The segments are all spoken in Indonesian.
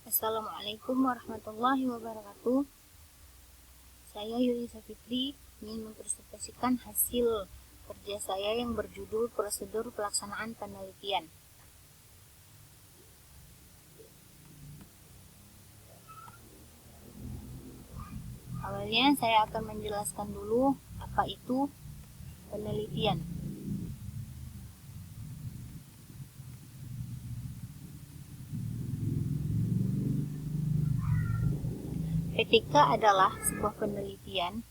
Assalamualaikum warahmatullahi wabarakatuh. Saya Yulisa Fitri ingin mempresentasikan hasil kerja saya yang berjudul Prosedur Pelaksanaan Penelitian. Awalnya saya akan menjelaskan dulu apa itu penelitian. PTK adalah sebuah penelitian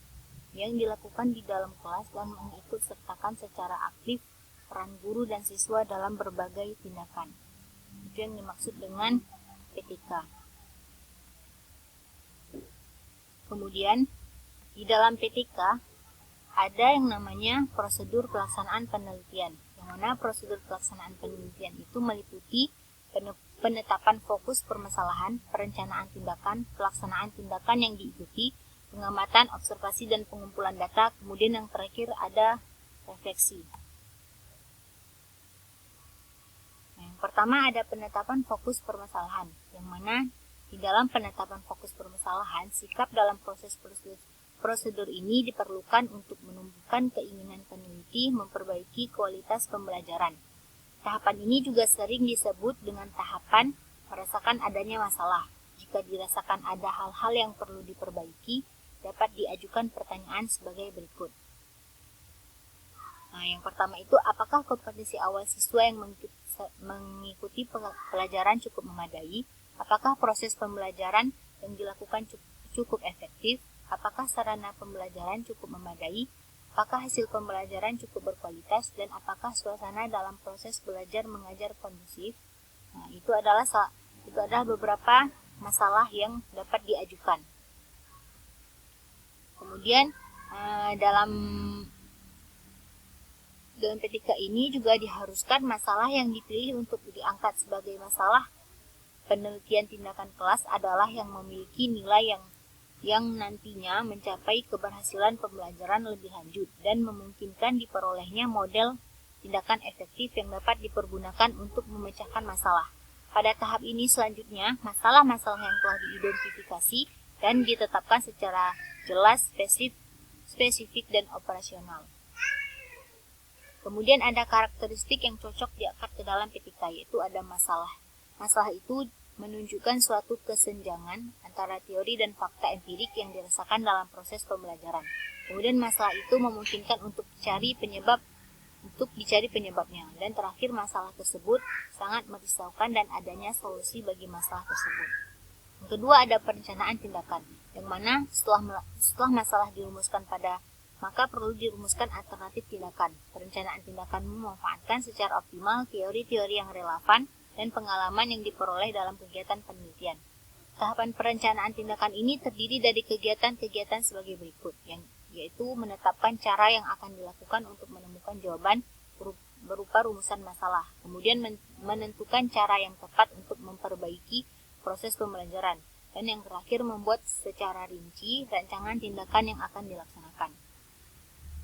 yang dilakukan di dalam kelas dan mengikut sertakan secara aktif peran guru dan siswa dalam berbagai tindakan. Itu yang dimaksud dengan PTK. Kemudian, di dalam PTK ada yang namanya prosedur pelaksanaan penelitian, yang mana prosedur pelaksanaan penelitian itu meliputi penetapan fokus permasalahan, perencanaan tindakan, pelaksanaan tindakan yang diikuti, pengamatan, observasi, dan pengumpulan data, kemudian yang terakhir ada refleksi. Yang pertama ada penetapan fokus permasalahan, yang mana di dalam penetapan fokus permasalahan, sikap dalam proses prosedur ini diperlukan untuk menumbuhkan keinginan peneliti memperbaiki kualitas pembelajaran. Tahapan ini juga sering disebut dengan tahapan merasakan adanya masalah. Jika dirasakan ada hal-hal yang perlu diperbaiki, dapat diajukan pertanyaan sebagai berikut. Yang pertama itu, apakah kompetensi awal siswa yang mengikuti pelajaran cukup memadai? Apakah proses pembelajaran yang dilakukan cukup efektif? Apakah sarana pembelajaran cukup memadai? Apakah hasil pembelajaran cukup berkualitas? Dan apakah suasana dalam proses belajar mengajar kondusif? Itu adalah beberapa masalah yang dapat diajukan. Kemudian dalam PTK ini juga diharuskan masalah yang dipilih untuk diangkat sebagai masalah penelitian tindakan kelas adalah yang memiliki nilai yang nantinya mencapai keberhasilan pembelajaran lebih lanjut dan memungkinkan diperolehnya model tindakan efektif yang dapat dipergunakan untuk memecahkan masalah. Pada tahap ini selanjutnya, masalah-masalah yang telah diidentifikasi dan ditetapkan secara jelas, spesifik, dan operasional. Kemudian ada karakteristik yang cocok diangkat ke dalam PTK, yaitu ada masalah. Masalah itu menunjukkan suatu kesenjangan antara teori dan fakta empirik yang dirasakan dalam proses pembelajaran. Kemudian masalah itu memungkinkan untuk dicari penyebabnya. Dan terakhir, masalah tersebut sangat merisaukan dan adanya solusi bagi masalah tersebut. Yang kedua ada perencanaan tindakan, yang mana setelah masalah dirumuskan maka perlu dirumuskan alternatif tindakan. Perencanaan tindakan memanfaatkan secara optimal teori-teori yang relevan dan pengalaman yang diperoleh dalam kegiatan penelitian. Tahapan perencanaan tindakan ini terdiri dari kegiatan-kegiatan sebagai berikut, yaitu menetapkan cara yang akan dilakukan untuk menemukan jawaban berupa rumusan masalah, kemudian menentukan cara yang tepat untuk memperbaiki proses pembelajaran, dan yang terakhir membuat secara rinci rancangan tindakan yang akan dilaksanakan.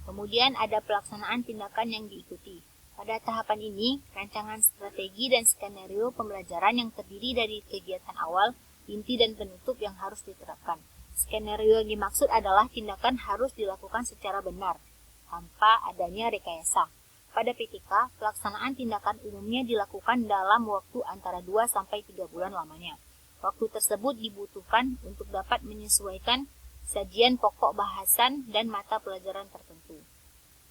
Kemudian ada pelaksanaan tindakan yang diikuti. Pada tahapan ini, rancangan strategi dan skenario pembelajaran yang terdiri dari kegiatan awal, inti, dan penutup yang harus diterapkan. Skenario yang dimaksud adalah tindakan harus dilakukan secara benar, tanpa adanya rekayasa. Pada PTK, pelaksanaan tindakan umumnya dilakukan dalam waktu antara 2-3 bulan lamanya. Waktu tersebut dibutuhkan untuk dapat menyesuaikan sajian pokok bahasan dan mata pelajaran tertentu.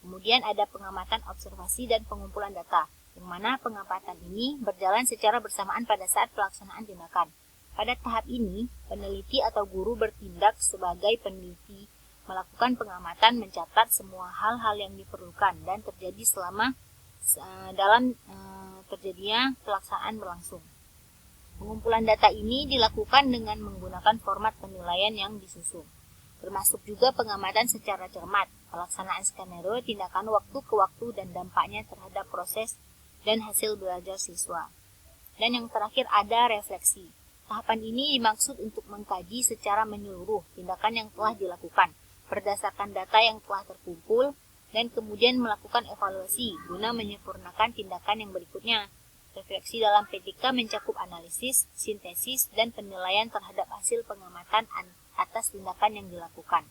Kemudian ada pengamatan, observasi, dan pengumpulan data, yang mana pengamatan ini berjalan secara bersamaan pada saat pelaksanaan tindakan. Pada tahap ini, peneliti atau guru bertindak sebagai peneliti, melakukan pengamatan, mencatat semua hal-hal yang diperlukan dan terjadi dalam terjadinya pelaksanaan berlangsung. Pengumpulan data ini dilakukan dengan menggunakan format penilaian yang disusun. Termasuk juga pengamatan secara cermat, pelaksanaan skenario, tindakan waktu ke waktu, dan dampaknya terhadap proses dan hasil belajar siswa. Dan yang terakhir ada refleksi. Tahapan ini dimaksud untuk mengkaji secara menyeluruh tindakan yang telah dilakukan, berdasarkan data yang telah terkumpul, dan kemudian melakukan evaluasi guna menyempurnakan tindakan yang berikutnya. Refleksi dalam PTK mencakup analisis, sintesis, dan penilaian terhadap hasil pengamatan atas tindakan yang dilakukan.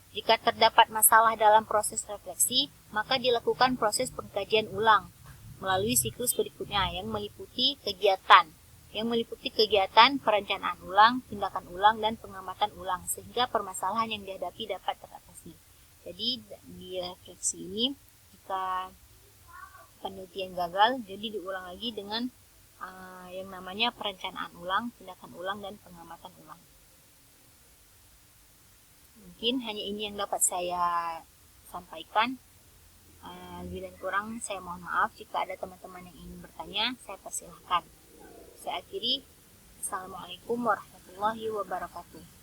Jika terdapat masalah dalam proses refleksi, maka dilakukan proses pengkajian ulang melalui siklus berikutnya yang meliputi kegiatan perencanaan ulang, tindakan ulang, dan pengamatan ulang sehingga permasalahan yang dihadapi dapat teratasi. Jadi di refleksi ini jika penelitian gagal, jadi diulang lagi dengan yang namanya perencanaan ulang, tindakan ulang, dan pengamatan ulang. Mungkin hanya ini yang dapat saya sampaikan. Lebih dan kurang saya mohon maaf. Jika ada teman-teman yang ingin bertanya, saya persilahkan. Saya akhiri. Assalamualaikum warahmatullahi wabarakatuh.